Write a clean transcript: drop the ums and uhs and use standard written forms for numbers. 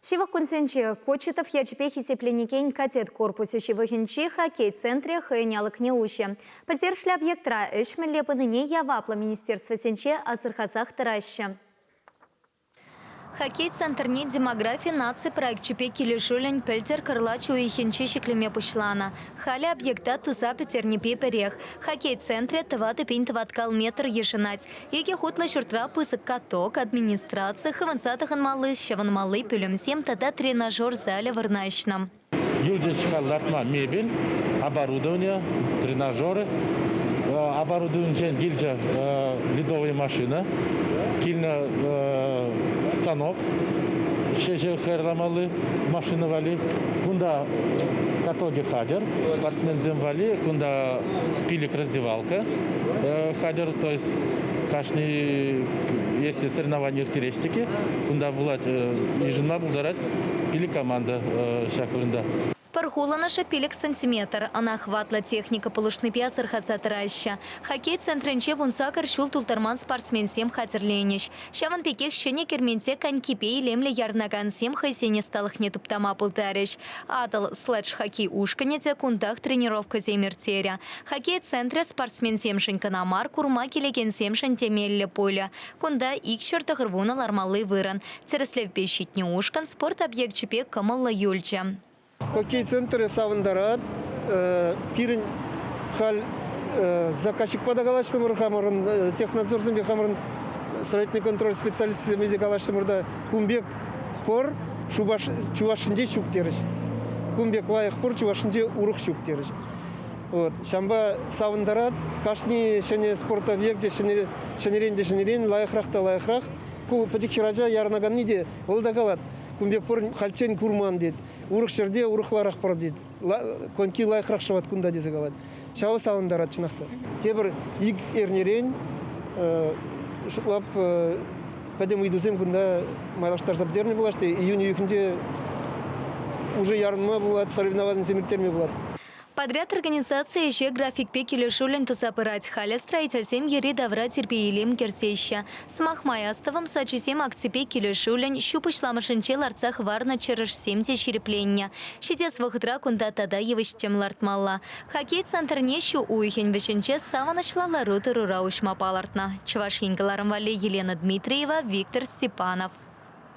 Шивых консенче Кочетов ячпехи сепленикень катет корпусе шивыхенчи хоккей-центре хайнялык неуще. Пальтершли объектра эшмелле пыныне явапла министерство сенче азырхазах тараща. Хоккей-центрне демография нации проект чепеки лишулень пельтер карлачу и хинчи клеме пушлана. Хали объекта туза петернипе перех. Хоккей-центре таваты пень таваткал метр ешенать. Еге хутла шуртра пысык каток, администрация, хавансатах анмалы, щаванмалы, пюлем сем тада тренажер зале варнайшнам. Юльдечхаллартма мебель, оборудование, тренажеры. Оборудование гильджа ледовая машина, кильна станок, шеже хайрамалы машина вали, кунда катоги хадер, спортсмен вали, кунда пилик раздевалка хадер, то есть каждый если соревнования в терестике, кунда булат ежина булдарат пили команда шакурында. Пархула наша пилик сантиметр. Она хватла техника полушный пьясар хацатараща. Хоккей-центренче вунсакар шул тултарман спортсмен сем хатерленищ. Шаван пекех щене керменте канькипе и лемле ярнаган сем хайсене сталых не туптама пултарищ. Адал слэдж хоккей ушканете кундах тренировка земертеря. Хоккей-центре спортсмен семшень канамар курма келеген семшень темелле поля. Кунда икчер тахырвуна лармалы выран. Цереслев пещитне ушкан спорт объект чепек камалла юльча. Хоккей-центр савындарат, пирин хал заказчик подагалаштымыр хамырын, технадзорзым хамырын, строительный контроль специалисты медигалаштымырда кумбек пор чувашинде шук теріш. Кумбек лайық пор чувашинде урық шук теріш. Вот, шамба савындарат, кашни шене спорт объекте, шенерен, лайықрақта лайықрақ. Ку патихиража ярнаган ниде, ол да калат. Кумбек пор хальчен курман дед. Урық жерде урықларақ пор дед. Конки лайықрақ шават кунда десе калат. Шавы савындарат чынақта. Тебір иг эрнерен, шутлап падем уйдузем кунда майлаштар саптерме булашты. Июнь үйкінде уже ярынма булат, соревновательный семиртерме булат. Подряд организации еще график пеки лишулен тусапырать халя строительсем ери давра терпеелем кертеща. С махмаястовым сачисем акципеки лишулен щупышла машинче ларцах варна череш семте черепленья. Щитец вахтра кунда тада евыштем лартмалла. Хоккей-центр нещу уйхень вещенче сама начала ларуты рураушма палартна. Чувашингаларам вали Елена Дмитриева, Виктор Степанов.